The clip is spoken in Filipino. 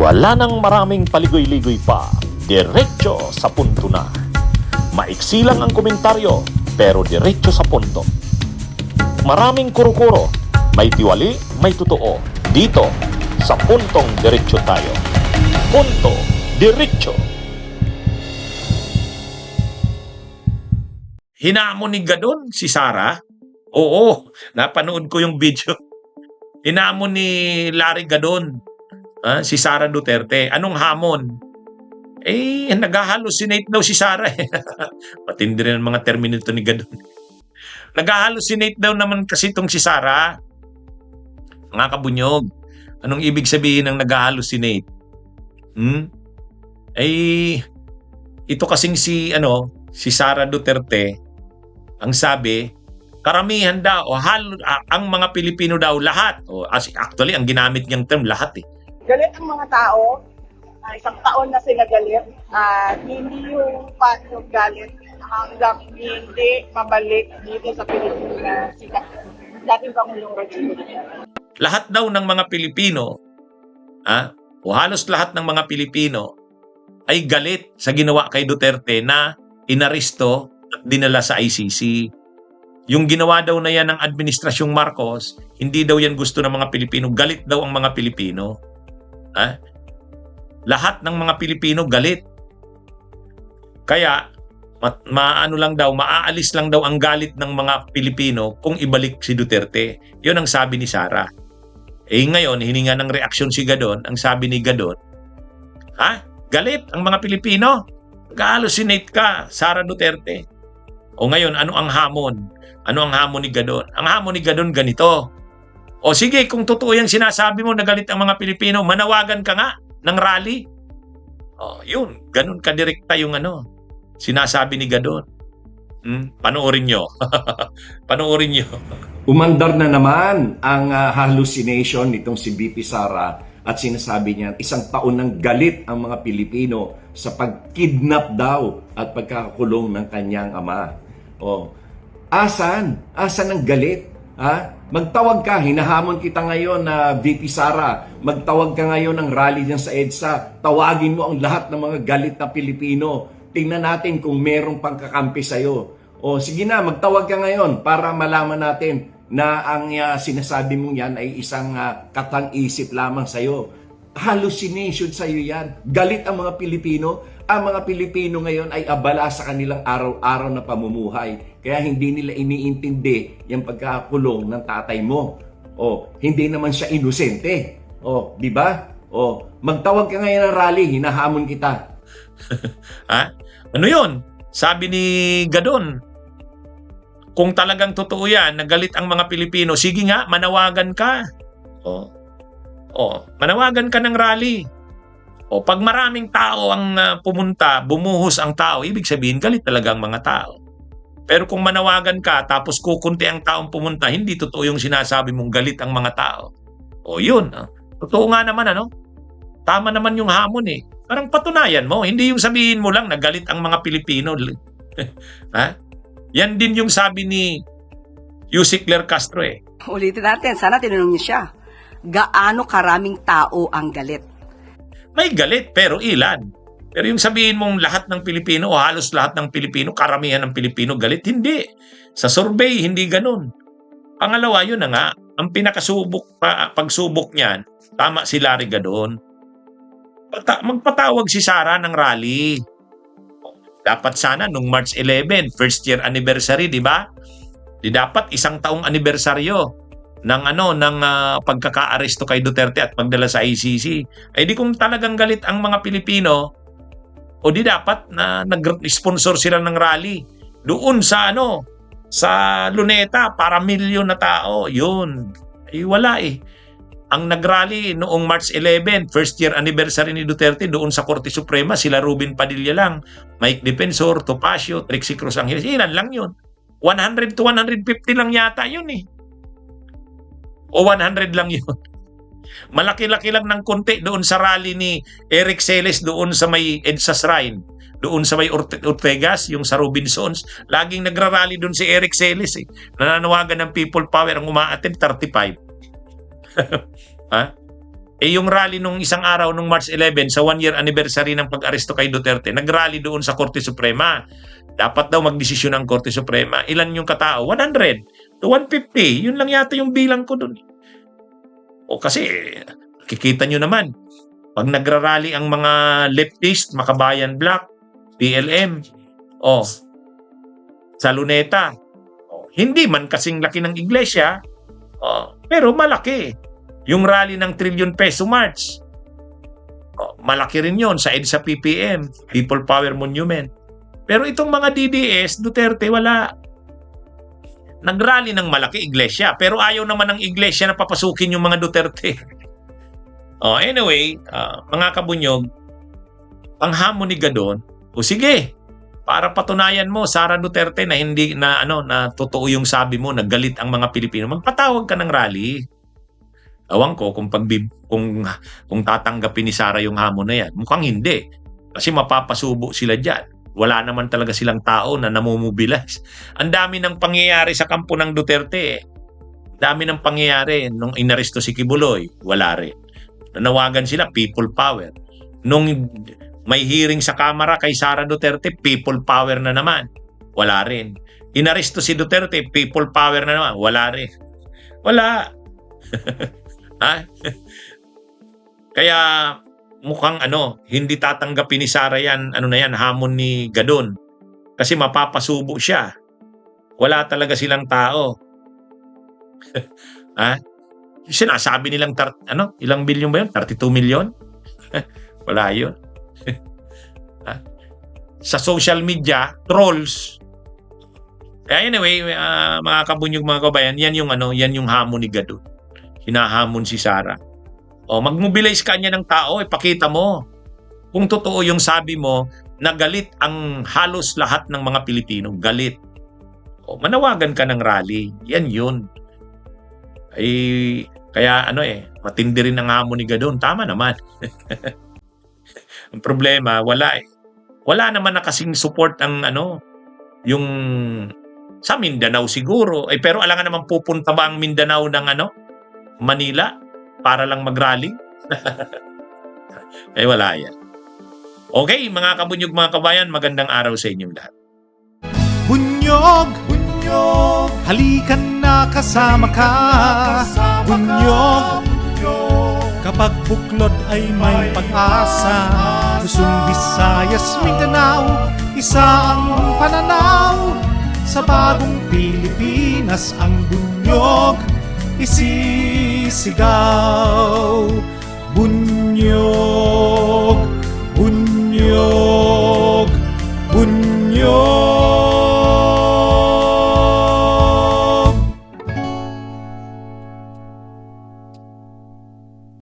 Wala nang maraming paligoy-ligoy pa, diretso sa punto na. Maiksi lang ang komentaryo, pero diretso sa punto. Maraming kuro-kuro, may tiwali, may totoo. Dito, sa puntong diretso tayo. Punto, diretso. Hinamon ni Gadon si Sara? Oo, napanood ko yung video. Hinamon ni Larry Gadon si Sara Duterte. Anong hamon? Nag-hallucinate daw si Sara. Matindi rin ang mga termino nito ni Gadon. Nag-hallucinate daw naman kasi itong si Sara. Mga kabunyog. Anong ibig sabihin ng nag-hallucinate? Ito kasing si Sara Duterte, ang sabi, karamihan daw, ang mga Pilipino daw, lahat. Actually, ang ginamit niyang term, lahat eh. Galit ang mga tao, isang taon na sila galit, hindi yung galit hanggang hindi mabalik dito sa Pilipinas si dating Pangulong Rodrigo. Lahat daw ng mga Pilipino, o halos lahat ng mga Pilipino, ay galit sa ginawa kay Duterte na inaresto at dinala sa ICC. Yung ginawa daw na yan ng Administrasyong Marcos, hindi daw yan gusto ng mga Pilipino. Galit daw ang mga Pilipino. Lahat ng mga Pilipino galit. Kaya, maaalis lang daw ang galit ng mga Pilipino kung ibalik si Duterte. Yun ang sabi ni Sara. Ngayon, hininga ng reaksyon si Gadon. Ang sabi ni Gadon, galit ang mga Pilipino? Ga-hallucinate ka, Sara Duterte. O ngayon, ano ang hamon? Ano ang hamon ni Gadon? Ang hamon ni Gadon ganito. O sige, kung totoo yung sinasabi mo na galit ang mga Pilipino, manawagan ka nga ng rally. Yun, ganun kadirekta yung sinasabi ni Gadon. Panoorin nyo. Panoorin nyo. Umandar na naman ang hallucination nitong si VP Sara at sinasabi niya isang taon ng galit ang mga Pilipino sa pagkidnap daw at pagkakakulong ng kanyang ama. Asan? Asan ang galit? Magtawag ka, hinahamon kita ngayon na VP Sara. Magtawag ka ngayon ng rally dyan sa EDSA. Tawagin mo ang lahat ng mga galit na Pilipino. Tingnan natin kung merong pangkakampi sa'yo. Sige na, magtawag ka ngayon para malaman natin na ang sinasabi mong yan ay isang katang-isip lamang sa'yo. Hallucination sa'yo yan. Galit ang mga Pilipino. Ang mga Pilipino ngayon ay abala sa kanilang araw-araw na pamumuhay. Kaya hindi nila iniintindi yung pagkakulong ng tatay mo. Hindi naman siya inosente. Di ba? Magtawag ka ngayon ng rally, hinahamon kita. Ano yun? Sabi ni Gadon, kung talagang totoo yan, nagalit ang mga Pilipino, sige nga, manawagan ka. Manawagan ka ng rally. Pag maraming tao ang pumunta, bumuhos ang tao, ibig sabihin, galit talaga ang mga tao. Pero kung manawagan ka, tapos kukunti ang taong pumunta, hindi totoo yung sinasabi mong galit ang mga tao. Yun. Totoo nga naman, Tama naman yung hamon eh. Parang patunayan mo, hindi yung sabihin mo lang na galit ang mga Pilipino. Yan din yung sabi ni Yusek Claire Castro eh. Ulitin natin, sana tinanong niyo siya. Gaano karaming tao ang galit? May galit, pero ilan? Pero yung sabihin mong lahat ng Pilipino o halos lahat ng Pilipino, karamihan ng Pilipino galit, hindi. Sa survey, hindi ganun. Pangalawa, yun na nga, ang pagsubok niyan, tama si Larry Gadon. Magpatawag si Sara ng rally. Dapat sana nung March 11, first year anniversary, di ba? Di dapat isang taong anibersaryo ng pagkaka-aresto kay Duterte at pagdala sa ICC. Di kung talagang galit ang mga Pilipino, di dapat na nag-sponsor sila ng rally doon sa sa Luneta para milyon na tao. Yun. Wala eh. Ang nag-rally noong March 11, first year anniversary ni Duterte, doon sa Korte Suprema, sila Ruben Padilla lang, Mike Defensor, Topacio, Trixie Cruz Angeles. Ilan lang yun? 100 to 150 lang yata yun eh. O 100 lang yun. Malaki-laki lang ng konti doon sa rally ni Eric Celes doon sa may EDSA Shrine. Doon sa may Ortegas, yung sa Robinsons. Laging nagrarally doon si Eric Celes eh. Nananawagan ng People Power, ang umaattend 35. Yung rally nung isang araw nung March 11 sa 1-year anniversary ng pag-aresto kay Duterte, nag-rally doon sa Korte Suprema. Dapat daw magdesisyon ang Korte Suprema. Ilan yung katao? 100 to 150. Yun lang yata yung bilang ko doon. O kasi, kikita nyo naman, pag nagrarally ang mga leftist, Makabayan Black, PLM, sa Luneta, hindi man kasing laki ng iglesia, pero malaki. Yung rally ng trillion peso march, malaki rin yon sa EDSA PPM, People Power Monument. Pero itong mga DDS, Duterte, wala. Nagrally ng malaki iglesia, pero ayaw naman ng iglesia na papasukin yung mga Duterte. Anyway, mga kabunyog, ang hamon ni Gadon, sige, para patunayan mo, Sara Duterte, na hindi na totoo yung sabi mo, na galit ang mga Pilipino, magpatawag ka ng rally. Awang ko kung tatanggapin ni Sara yung hamon na yan. Mukhang hindi. Kasi mapapasubo sila dyan. Wala naman talaga silang tao na namumubilas. Ang dami ng pangyayari sa kampo ng Duterte. Dami ng pangyayari. Nung inaresto si Kibuloy, wala rin. Nanawagan sila, people power. Nung may hearing sa Kamara kay Sara Duterte, people power na naman. Wala rin. Inaresto si Duterte, people power na naman. Wala rin. Wala. Kaya mukhang hindi tatanggapin ni Sara yan, hamon ni Gadon. Kasi mapapasubo siya. Wala talaga silang tao. Sinasabi nilang ilang bilyon ba yun? 32 million? Wala yun. Sa social media, trolls. Anyway, mga kabunyog, mga kabayan, yan yung hamon ni Gadon. Hinahamon si Sara. Mag-mobilize ka niya ng tao, ipakita mo. Kung totoo yung sabi mo, na galit ang halos lahat ng mga Pilipino. Galit. Manawagan ka ng rally. Yan yun. Kaya matindi rin ang hamon ni Gadon. Tama naman. Ang problema, wala eh. Wala naman na kasing support ang yung sa Mindanao siguro. Pero alangan naman pupunta ba ang Mindanao ng Manila para lang mag-rally? Wala yan. Okay, mga kabunyog, mga kabayan, magandang araw sa inyong lahat. Bunyog, bunyog, halikan na kasama ka. Bunyog, kapag buklod ay may pag-asa. Luzon, Visayas, Mindanao, isa ang pananaw. Sa bagong Pilipinas ang bunyog isisigaw.